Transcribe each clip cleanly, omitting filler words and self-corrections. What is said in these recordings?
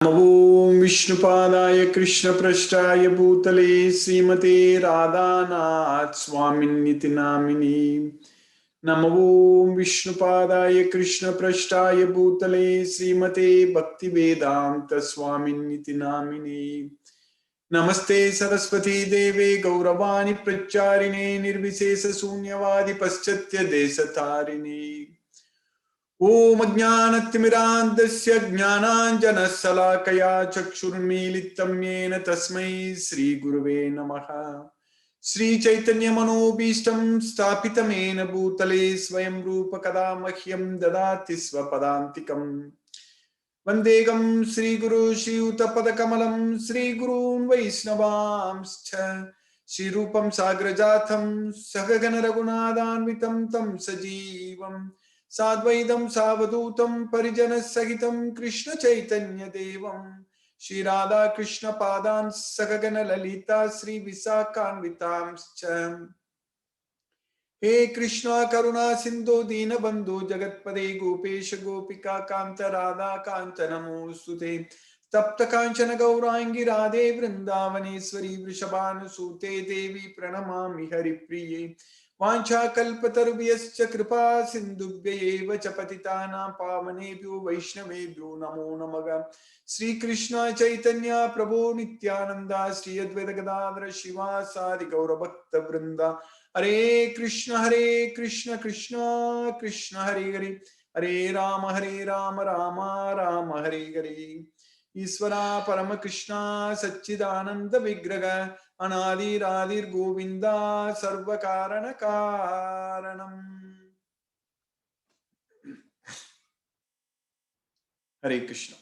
Om Vishnupadaya Krishna Prashtaya Bhutale Srimate Radhanath Swaminiti Namini. Namo Vishnupadaya Krishna Prashtaya Bhutale Srimate Bhaktivedanta Swaminiti Namini. Namaste Saraswati Deve Gauravani Pracharine Nirvisesa Sunyavadi Paschatya Desatarine. Om Ajnanatimirandasya Jnananjanassalakaya Chakshurmilitam Yena Tasmai Sri Guruve Namaha. Sri Chaitanya Manobishtam Stapitamena Bhutale Swayam Rupa Kadamahyam Dadati Swapadantikam. Vandegam Sri Guru Shri Utapadakamalam Sri Gurun Vaisnavamscha Shri Rupam Sagrajatham Sagagana Raghunadhanvitam Tam Sajivam Sadvaidam Savadutam Parijana Sahitam Krishna Chaitanya Devam Shri Radha Krishna Padan Sagagana Lalita Sri Visakanvitamscha. He Krishna Karuna Sindhu Dina Bandhu Jagatpade Gopesha Gopika Kanta Radha Kanta Namostute Tapta Kanchana Gaurangi Radhe Vrindavaneshwari Vrishabhanu Sute Devi Pranamami Haripriye Vancha Kalpatarubhyascha Kripa Sindhubhyeva Chapatitana Pavanebhyo Vaishnavebhyo Namo Namaga Sri Krishna Chaitanya Prabhu Nityananda Sri Advaita Gadadhara Shiva Sadi Gaura Bhakta Vrinda Hare Krishna Krishna Krishna Hare Hare Hare Rama Rama Hare Hare Isvara Parama Krishna Satchidananda Vigraha Anadi Radhir Govinda Sarva Karana Karanam. Hare Krishna.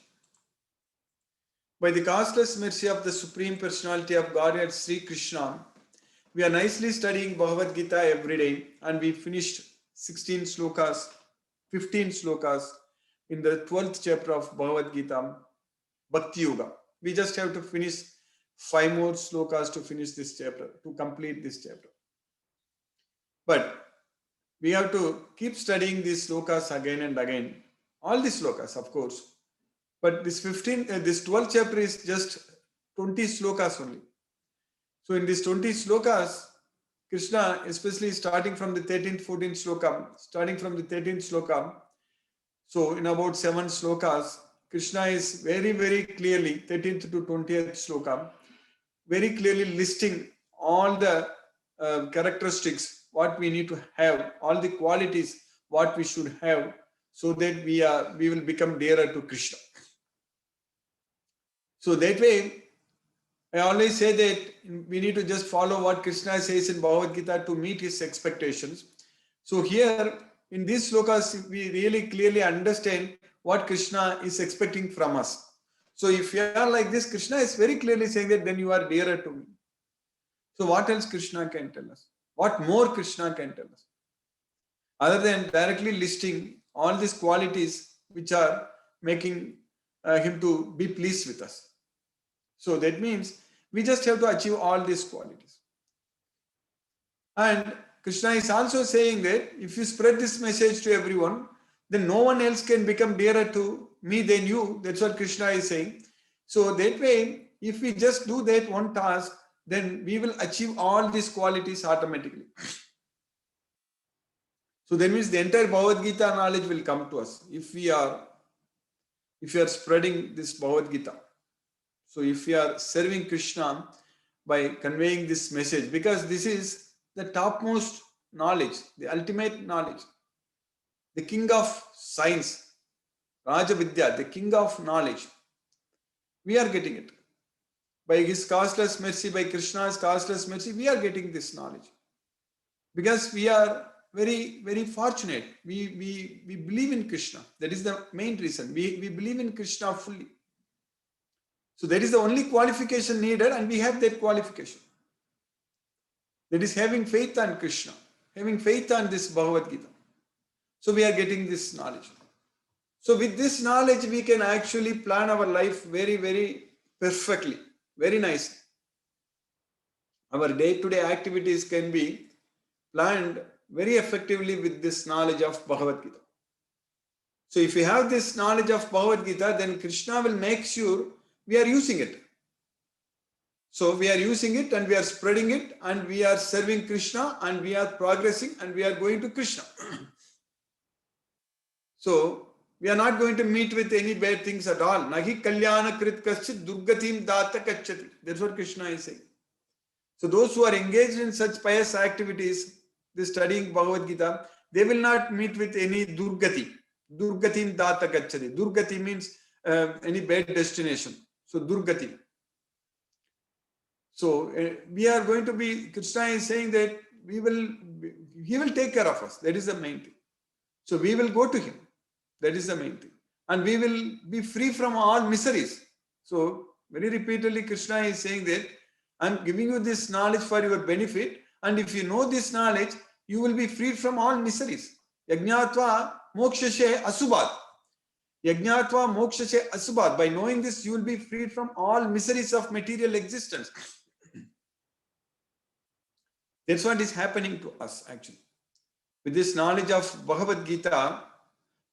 By the causeless mercy of the Supreme Personality of Godhead Sri Krishna, we are nicely studying Bhagavad Gita every day, and we finished 15 slokas in the 12th chapter of Bhagavad Gita, Bhakti Yoga. We just have to finish 5 more slokas to finish this chapter, to complete this chapter. But we have to keep studying these slokas again and again. All these slokas, of course. But this 12th chapter is just 20 slokas only. So in these 20 slokas, Krishna, especially starting from the 13th, 14th sloka, so in about 7 slokas, Krishna is very, very clearly, 13th to 20th sloka, very clearly listing all the characteristics, what we need to have, all the qualities, what we should have, so that we will become dearer to Krishna. So that way, I always say that we need to just follow what Krishna says in Bhagavad Gita to meet his expectations. So here, in these slokas, we really clearly understand what Krishna is expecting from us. So if you are like this, Krishna is very clearly saying that then you are dearer to me. So what else Krishna can tell us? What more Krishna can tell us? Other than directly listing all these qualities which are making him to be pleased with us. So that means we just have to achieve all these qualities. And Krishna is also saying that if you spread this message to everyone, then no one else can become dearer to me than you. That's what Krishna is saying. So that way, if we just do that one task, then we will achieve all these qualities automatically. So that means the entire Bhagavad Gita knowledge will come to us if we are spreading this Bhagavad Gita. So if we are serving Krishna by conveying this message, because this is the topmost knowledge, the ultimate knowledge, the king of science, Raja Vidya, the king of knowledge, we are getting it. By his causeless mercy, by Krishna's causeless mercy, we are getting this knowledge. Because we are very, very fortunate. We believe in Krishna. That is the main reason. We believe in Krishna fully. So that is the only qualification needed, and we have that qualification. That is having faith on Krishna, having faith on this Bhagavad Gita. So we are getting this knowledge. So with this knowledge, we can actually plan our life very, very perfectly, very nicely. Our day-to-day activities can be planned very effectively with this knowledge of Bhagavad Gita. So if we have this knowledge of Bhagavad Gita, then Krishna will make sure we are using it. So we are using it and we are spreading it and we are serving Krishna and we are progressing and we are going to Krishna. So we are not going to meet with any bad things at all. Nahi kalyana krit kaschit durgatim data kachati. That's what Krishna is saying. So those who are engaged in such pious activities, the studying Bhagavad Gita, they will not meet with any durgati. Durgatim data kachati. Durgati means any bad destination. So durgati. So we are going to be, Krishna is saying that he will take care of us. That is the main thing. So we will go to him. That is the main thing. And we will be free from all miseries. So very repeatedly Krishna is saying that I am giving you this knowledge for your benefit. And if you know this knowledge, you will be freed from all miseries. Yajñātva mokshashe asubhat. Yajñātva mokshashe asubhat. By knowing this, you will be freed from all miseries of material existence. That's what is happening to us actually. With this knowledge of Bhagavad Gita,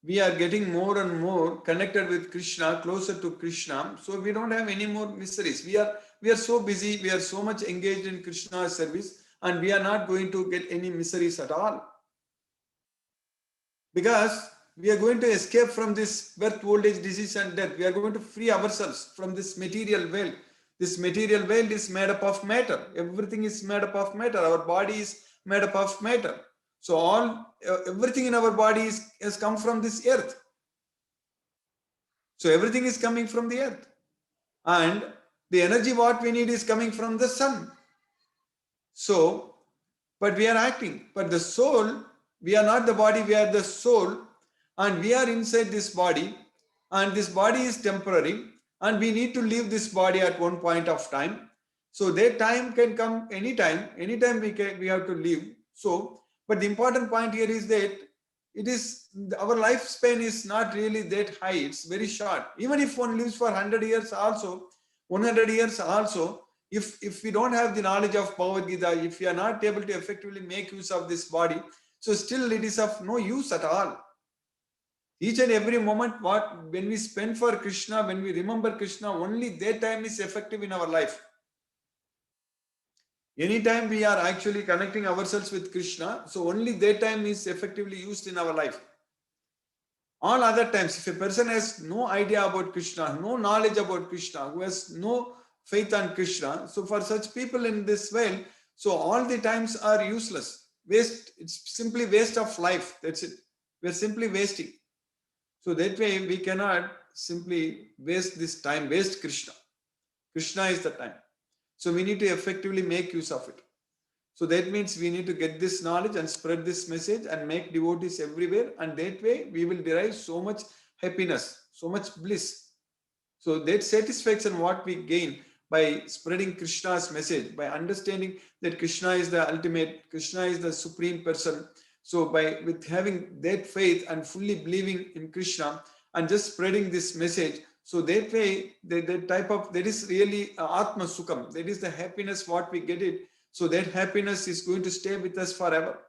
we are getting more and more connected with Krishna, closer to Krishna. So we don't have any more miseries. We are so busy, we are so much engaged in Krishna's service, and we are not going to get any miseries at all. Because we are going to escape from this birth, old age, disease and death. We are going to free ourselves from this material world. This material world is made up of matter. Everything is made up of matter. Our body is made up of matter. So everything in our body has come from this earth. So everything is coming from the earth. And the energy what we need is coming from the sun. So, but we are acting. But the soul, we are not the body, we are the soul. And we are inside this body. And this body is temporary. And we need to leave this body at one point of time. So that time can come anytime. Anytime we have to leave. So, but the important point here is that it is our lifespan is not really that high. It's very short. Even if one lives for 100 years also, 100 years also, if we don't have the knowledge of Bhagavad Gita, if we are not able to effectively make use of this body, so still it is of no use at all. Each and every moment when we spend for Krishna, when we remember Krishna, only that time is effective in our life. Anytime we are actually connecting ourselves with Krishna, so only that time is effectively used in our life. All other times, if a person has no idea about Krishna, no knowledge about Krishna, who has no faith on Krishna, so for such people in this world, so all the times are useless. Waste, it's simply waste of life. That's it. We're simply wasting. So that way we cannot simply waste this time, waste Krishna. Krishna is the time. So we need to effectively make use of it. So that means we need to get this knowledge and spread this message and make devotees everywhere. And that way we will derive so much happiness, so much bliss. So that satisfaction what we gain by spreading Krishna's message, by understanding that Krishna is the ultimate, Krishna is the supreme person. So with having that faith and fully believing in Krishna and just spreading this message, so that way, that is really Atma Sukham. That is the happiness what we get it. So that happiness is going to stay with us forever.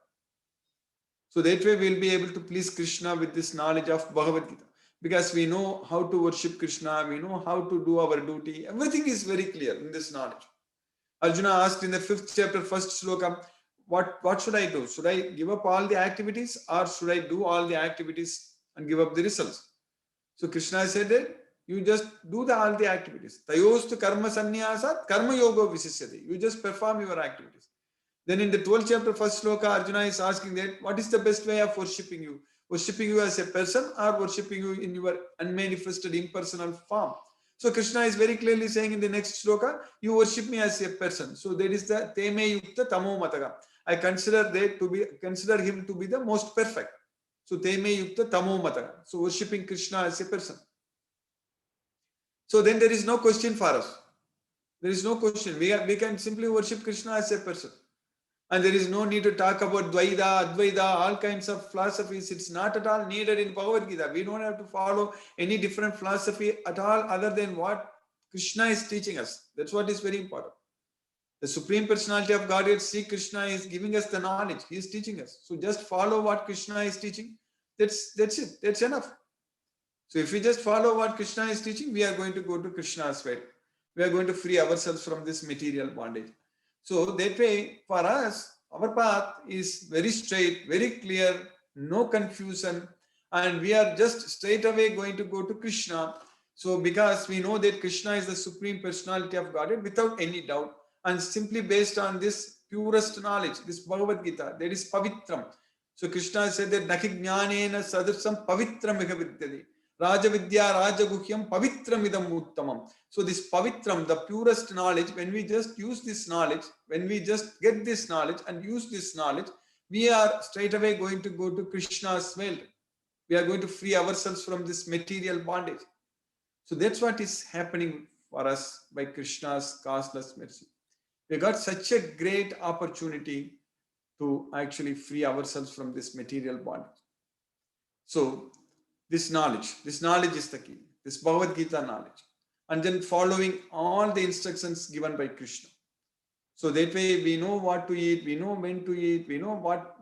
So that way we'll be able to please Krishna with this knowledge of Bhagavad Gita. Because we know how to worship Krishna, we know how to do our duty. Everything is very clear in this knowledge. Arjuna asked in the 5th chapter, 1st sloka, what should I do? Should I give up all the activities or should I do all the activities and give up the results? So Krishna said that you just do all the activities. Tayostu karma sannyasat karma yoga visishyate. You just perform your activities. Then in the 12th chapter, 1st sloka, Arjuna is asking that what is the best way of worshipping you? Worshipping you as a person or worshipping you in your unmanifested impersonal form? So Krishna is very clearly saying in the next sloka, you worship me as a person. So that is the teme yukta tamo mataga. I consider him to be the most perfect. So teme yukta tamo mataga. So worshipping Krishna as a person. So then there is no question for us. There is no question. We can simply worship Krishna as a person. And there is no need to talk about Dvaida, Advaita, all kinds of philosophies. It's not at all needed in Bhagavad Gita. We don't have to follow any different philosophy at all other than what Krishna is teaching us. That's what is very important. The Supreme Personality of Godhead, Sri Krishna, is giving us the knowledge. He is teaching us. So just follow what Krishna is teaching. That's it. That's enough. So if we just follow what Krishna is teaching, we are going to go to Krishna's way. We are going to free ourselves from this material bondage. So that way, for us, our path is very straight, very clear, no confusion, and we are just straight away going to go to Krishna. So because we know that Krishna is the supreme personality of Godhead without any doubt, and simply based on this purest knowledge, this Bhagavad Gita, that is pavitram. So Krishna said that Naki jnanena sadrsam pavitram iha vidyate. Raja Vidya Raja Guhyam Pavitram idam uttamam. So this Pavitram, the purest knowledge, when we just use this knowledge, when we just get this knowledge and use this knowledge, we are straight away going to go to Krishna's world. We are going to free ourselves from this material bondage. So that's what is happening for us by Krishna's causeless mercy. We got such a great opportunity to actually free ourselves from this material bondage. So this knowledge is the key, this Bhagavad Gita knowledge, and then following all the instructions given by Krishna. So that way we know what to eat, we know when to eat, we know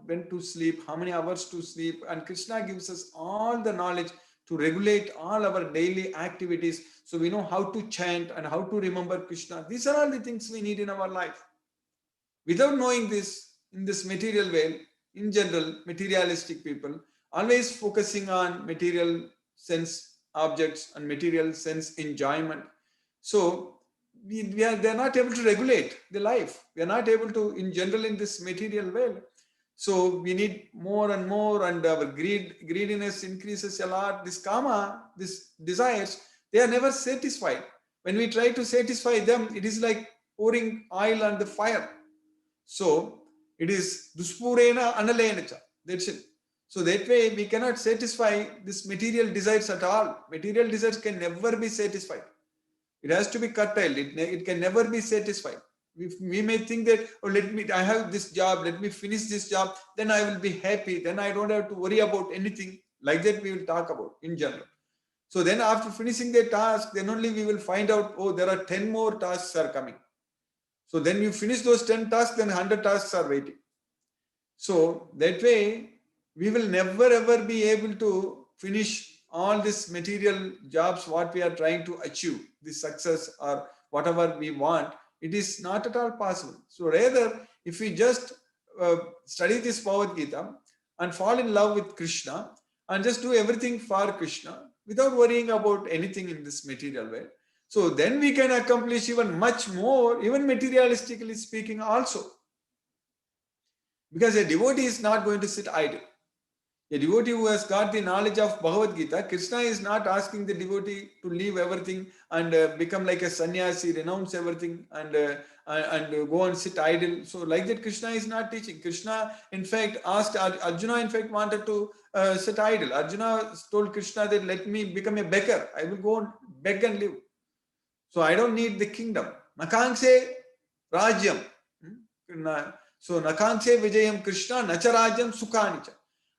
when to sleep, how many hours to sleep, and Krishna gives us all the knowledge to regulate all our daily activities. So we know how to chant and how to remember Krishna. These are all the things we need in our life. Without knowing this, in this material way, in general, materialistic people, always focusing on material sense objects and material sense enjoyment. So they're not able to regulate the life. We are not able to, in general, in this material world. So we need more and more, and our greediness increases a lot. This kama, these desires, they are never satisfied. When we try to satisfy them, it is like pouring oil on the fire. So it is duspurena analenacha. That's it. So that way we cannot satisfy this material desires at all. Material desires can never be satisfied. It has to be curtailed. It can never be satisfied. We may think that, oh, I have this job, let me finish this job, then I will be happy, then I don't have to worry about anything. Like that we will talk about in general. So then after finishing the task, then only we will find out, oh, there are 10 more tasks are coming. So then you finish those 10 tasks, then 100 tasks are waiting. So that way, we will never ever be able to finish all these material jobs, what we are trying to achieve, this success or whatever we want. It is not at all possible. So rather, if we just study this Bhagavad Gita and fall in love with Krishna and just do everything for Krishna without worrying about anything in this material way, so then we can accomplish even much more, even materialistically speaking also. Because a devotee is not going to sit idle. A devotee who has got the knowledge of Bhagavad Gita, Krishna is not asking the devotee to leave everything and become like a sannyasi, renounce everything and go and sit idle. So like that Krishna is not teaching. Krishna in fact asked, Arjuna in fact wanted to sit idle. Arjuna told Krishna that let me become a beggar. I will go and beg and live. So I don't need the kingdom. Nakankse rajyam. So nakankse vijayam Krishna, nacha rajyam sukhanicha.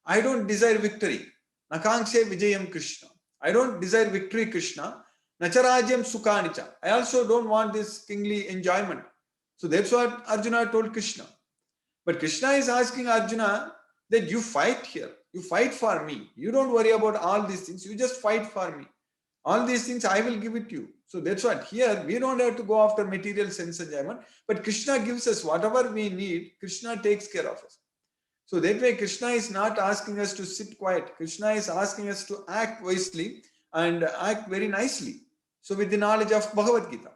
I don't desire victory. Nakankse vijayam Krishna. I don't desire victory, Krishna. Nacharajyam sukhanicha. I also don't want this kingly enjoyment. So that's what Arjuna told Krishna. But Krishna is asking Arjuna that you fight here. You fight for me. You don't worry about all these things. You just fight for me. All these things I will give it to you. So that's what here we don't have to go after material sense enjoyment. But Krishna gives us whatever we need. Krishna takes care of us. So that way Krishna is not asking us to sit quiet. Krishna is asking us to act wisely and act very nicely. So with the knowledge of Bhagavad Gita.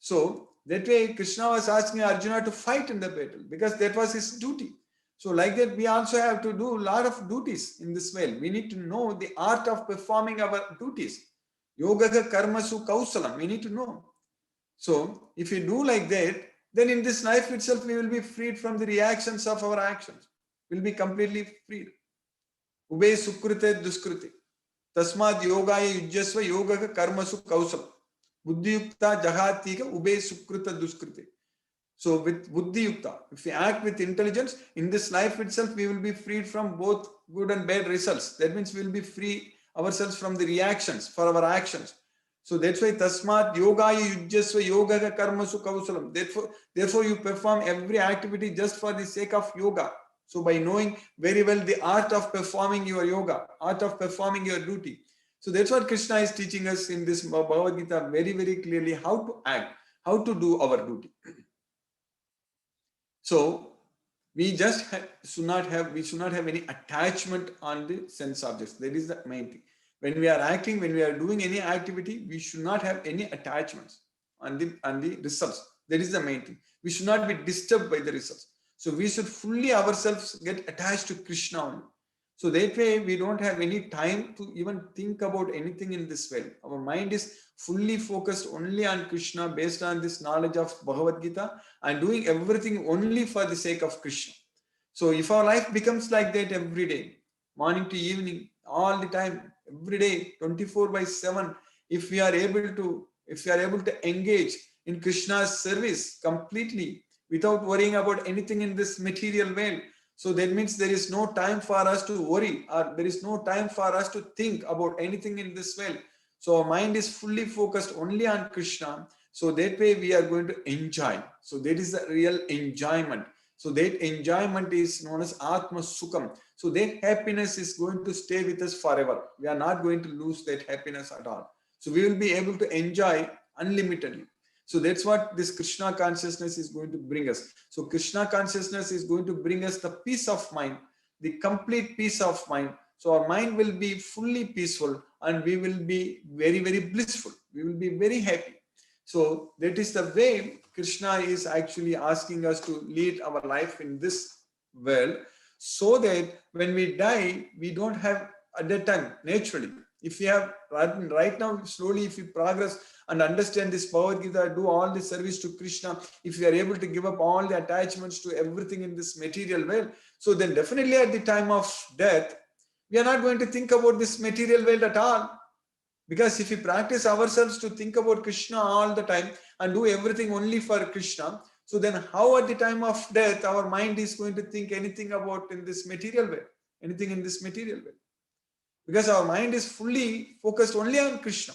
So that way Krishna was asking Arjuna to fight in the battle because that was his duty. So like that we also have to do a lot of duties in this way. We need to know the art of performing our duties. Yogaga karmasu kausalam. We need to know. So if we do like that, then in this life itself we will be freed from the reactions of our actions. Will be completely freed. Ube sukrite duskrite. Tasmad yogaya yujyasva yogaga karmasu kausam. Buddhi yukta jahatika ube sukrita duskrite. So with buddhi yukta, if we act with intelligence, in this life itself we will be freed from both good and bad results. That means we will be free ourselves from the reactions for our actions. So that's why tasmat yogaya yujyasva yogaga karmasu kausalam. Therefore you perform every activity just for the sake of yoga. So by knowing very well the art of performing your yoga, art of performing your duty. So that's what Krishna is teaching us in this Bhagavad Gita very, very clearly, how to act, how to do our duty. So we just should not have any attachment on the sense objects. That is the main thing. When we are acting, when we are doing any activity, we should not have any attachments on the results. That is the main thing. We should not be disturbed by the results. So we should fully ourselves get attached to Krishna only. So that way we don't have any time to even think about anything in this world. Our mind is fully focused only on Krishna based on this knowledge of Bhagavad Gita and doing everything only for the sake of Krishna. So if our life becomes like that every day, morning to evening, all the time, every day, 24/7, if we are able to engage in Krishna's service completely without worrying about anything in this material world, so that means there is no time for us to worry, or there is no time for us to think about anything in this world. So our mind is fully focused only on Krishna. So that way we are going to enjoy. So that is the real enjoyment. So that enjoyment is known as Atma Sukham. So that happiness is going to stay with us forever. We are not going to lose that happiness at all. So we will be able to enjoy unlimitedly. So that's what this Krishna consciousness is going to bring us. So Krishna consciousness is going to bring us the peace of mind, the complete peace of mind. So our mind will be fully peaceful and we will be very, very blissful. We will be very happy. So that is the way Krishna is actually asking us to lead our life in this world, so that when we die, we don't have at that time, naturally. If we have right now, slowly, if we progress and understand this Bhagavad Gita, do all the service to Krishna, if we are able to give up all the attachments to everything in this material world, so then definitely at the time of death, we are not going to think about this material world at all. Because if we practice ourselves to think about Krishna all the time and do everything only for Krishna, so then how at the time of death our mind is going to think anything about in this material world, anything in this material world? Because our mind is fully focused only on Krishna.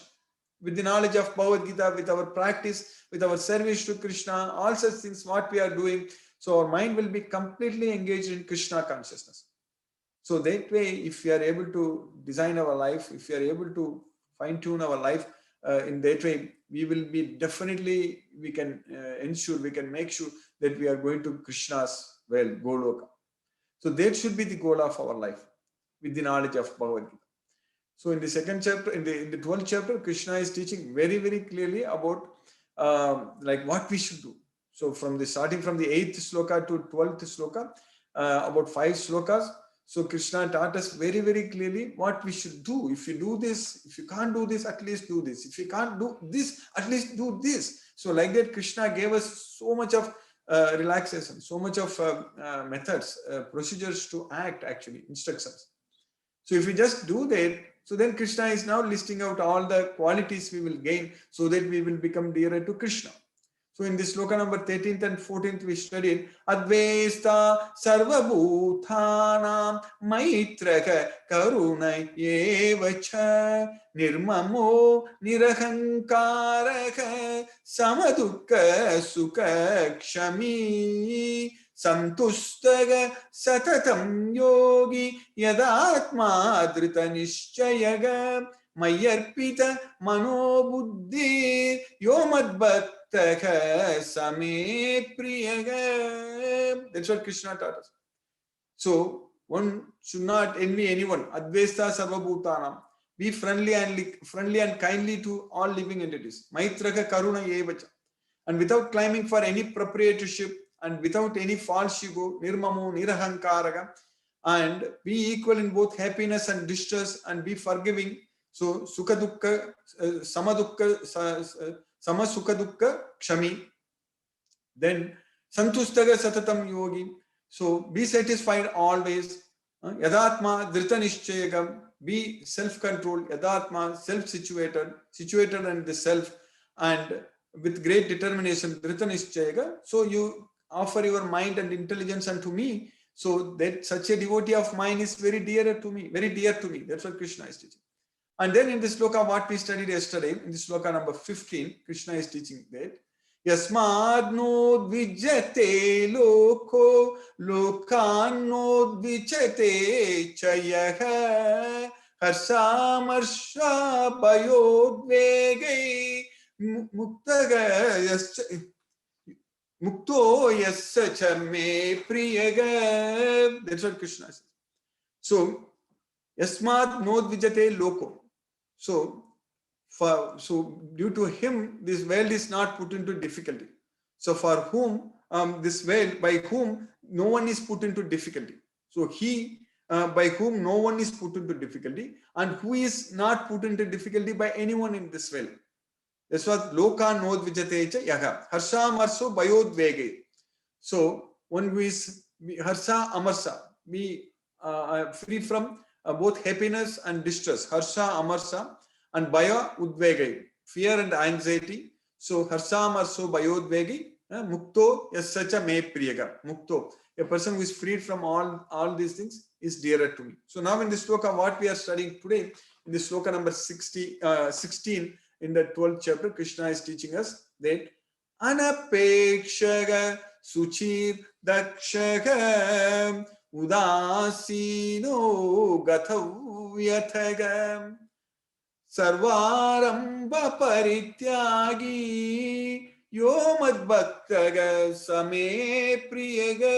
With the knowledge of Bhagavad Gita, with our practice, with our service to Krishna, all such things what we are doing, so our mind will be completely engaged in Krishna consciousness. So that way, if we are able to design our life, if we are able to fine-tune our life in that way, we will be definitely, we can ensure, we can make sure that we are going to Krishna's Goloka. So that should be the goal of our life with the knowledge of Bhagavad Gita. So in the second chapter, in the 12th chapter, Krishna is teaching very, very clearly about like what we should do. So starting from the 8th sloka to 12th sloka, about 5 slokas. So Krishna taught us very, very clearly what we should do. If you do this, if you can't do this, at least do this. If you can't do this, at least do this. So like that, Krishna gave us so much of relaxation, so much of methods, procedures to act, actually, instructions. So if we just do that, so then Krishna is now listing out all the qualities we will gain so that we will become dearer to Krishna. So in this sloka number 13th and 14th, we studied Advesta Sarvabhutanam Maitraka Karuna Yevacha Nirmamo Nirahankaraka Samadukka Sukha Kshami Santustaga Satatam Yogi Yadatma Drita Nishchayaga Mayarpita Manobuddhi Yomadbhat that's what Krishna taught us. So one should not envy anyone. Advesta sarvabhutanam. Be friendly and kindly to all living entities. Maitraka karuna yevacha. And without claiming for any proprietorship and without any false ego, nirmamo nirahankaraga, and be equal in both happiness and distress, and be forgiving. So sukha dukkha, sama sukha dukkha kshami. Then santustaga satatam yogi. So be satisfied always. Yadatma drita nishchayagam. Be self-controlled. Yadatma, self-situated, situated in the self, and with great determination. Drita nishchayaga. So you offer your mind and intelligence unto me. So that such a devotee of mine is very dear to me. Very dear to me. That's what Krishna is teaching. And then in this sloka, what we studied yesterday, in this sloka number 15, Krishna is teaching that Yasmadno dvijate loko lokano dvijate chayaha Harsha Bayodvegai Muktaga Mukto Yasya Chame Priyaga. That's what Krishna says. So, Yasmat Nodvijate Loko. So, due to him, this world is not put into difficulty. So, for whom this world, by whom no one is put into difficulty. So, he by whom no one is put into difficulty, and who is not put into difficulty by anyone in this world. That's what Loka Nodvijate cha Yaha. Harsha Marso Bayodvege. So, one who is Harsha Amarsa, be free from both happiness and distress. Harsha Amarsa and Baya Udvegai, fear and anxiety. So, Harsha Amarso Bayodvegi, Mukto Yasacha Me Priyaga. Mukto, a person who is freed from all these things is dearer to me. So, now in this sloka, what we are studying today, in this sloka number 16, in the 12th chapter, Krishna is teaching us that Anapekshaga Suchir Dakshaga Udasino Gathavyathaga Sarvaramba Parityagi Yomad Bhaktaga Same Priyaga.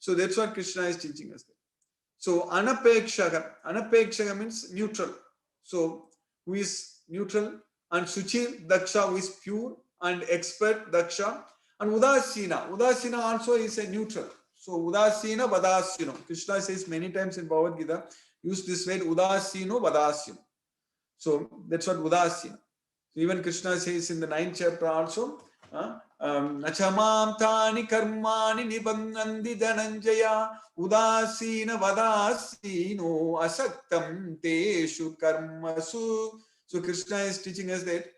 So that's what Krishna is teaching us. So Anapekshaga means neutral. So who is neutral, and Suchir Daksha, who is pure and expert Daksha, and Udasina also is a neutral. So Udasina Vadasino. Krishna says many times in Bhagavad Gita, use this word Udasino Vadasino. So that's what Udasina. So even Krishna says in the 9th chapter also, Nachamam Tani Karmani Nibangandi Dhananjaya Udasina Vadasino Asaktam Teshu Karmasu. So Krishna is teaching us that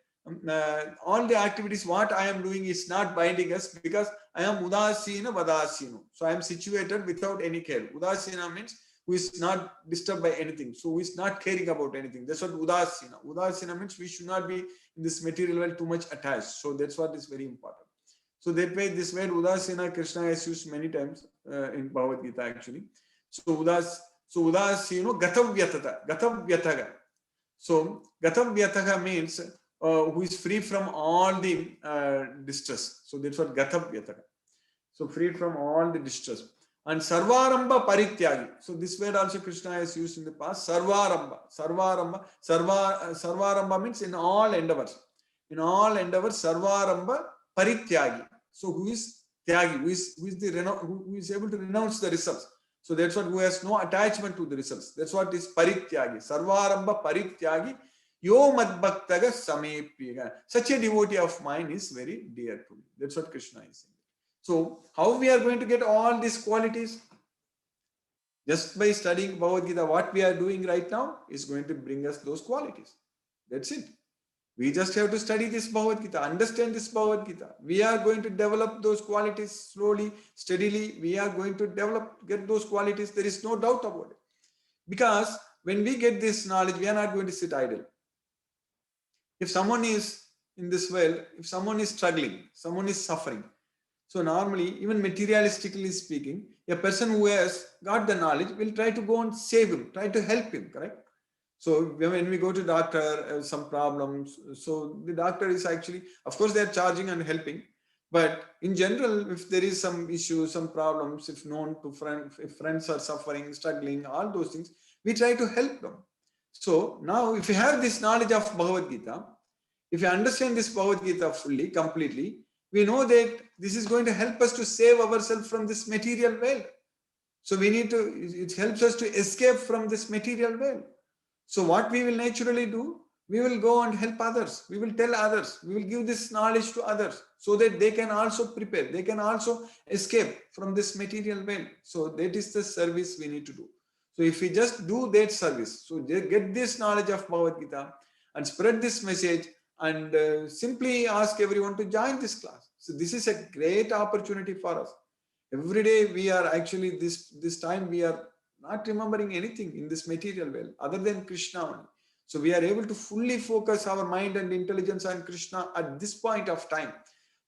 all the activities what I am doing is not binding us, because I am Udasina Vadasino. So I am situated without any care. Udasina means who is not disturbed by anything. So who is not caring about anything. That's what Udasina. Udasina means we should not be in this material world too much attached. So that's what is very important. So that way this word Udasina Krishna has used many times in Bhagavad Gita actually. So Udasino Gatavyataga. So Gatavyataga means who is free from all the distress. So that's what Gatavyataga. So freed from all the distress. And Sarvaramba Parityagi. So this word also Krishna has used in the past. Sarvaramba means in all endeavors. In all endeavors, Sarvaramba Parityagi. So who is Tyagi? Who is able to renounce the results? So that's what, who has no attachment to the results. That's what is Parityagi. Sarvaramba Parityagi. Yo Madbhaktaga Samepiyaga. Such a devotee of mine is very dear to me. That's what Krishna is saying. So, how we are going to get all these qualities? Just by studying Bhagavad Gita, what we are doing right now is going to bring us those qualities. That's it. We just have to study this Bhagavad Gita, understand this Bhagavad Gita. We are going to develop those qualities slowly, steadily. We are going to get those qualities. There is no doubt about it. Because when we get this knowledge, we are not going to sit idle. If someone is in this world, if someone is struggling, someone is suffering, so normally, even materialistically speaking, a person who has got the knowledge will try to go and save him, try to help him, correct? So when we go to doctor, some problems, so the doctor is actually, of course, they are charging and helping. But in general, if there is some issue, some problems, if known to friends, if friends are suffering, struggling, all those things, we try to help them. So now, if you have this knowledge of Bhagavad Gita, if you understand this Bhagavad Gita fully, completely, we know that this is going to help us to save ourselves from this material world. So we need to, it helps us to escape from this material world. So what we will naturally do, we will go and help others. We will tell others. We will give this knowledge to others so that they can also prepare. They can also escape from this material world. So that is the service we need to do. So if we just do that service, so get this knowledge of Bhagavad Gita and spread this message, and simply ask everyone to join this class. So this is a great opportunity for us. Every day we are actually, this time we are not remembering anything in this material world other than Krishna only. So we are able to fully focus our mind and intelligence on Krishna at this point of time.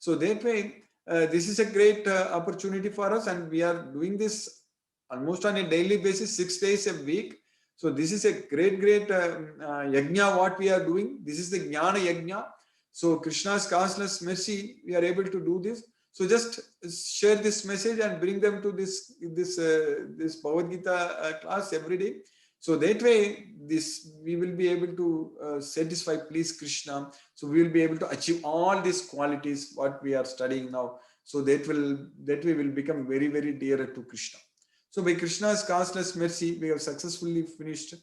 So that way, this is a great opportunity for us, and we are doing this almost on a daily basis, 6 days a week. So this is a great yajna what we are doing. This is the jnana yajna. So Krishna's causeless mercy, we are able to do this. So just share this message and bring them to this Bhagavad Gita class every day. So that way, this we will be able to satisfy please Krishna. So we will be able to achieve all these qualities what we are studying now. So that way will become very dearer to Krishna. So by Krishna's causeless mercy, we have successfully finished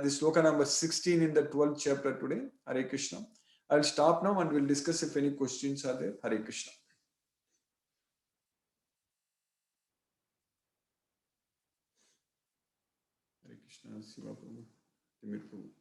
this sloka number 16 in the 12th chapter today. Hare Krishna. I will stop now and we'll discuss if any questions are there. Hare Krishna. Hare Krishna, Siva Prabhu, Timir Prabhu.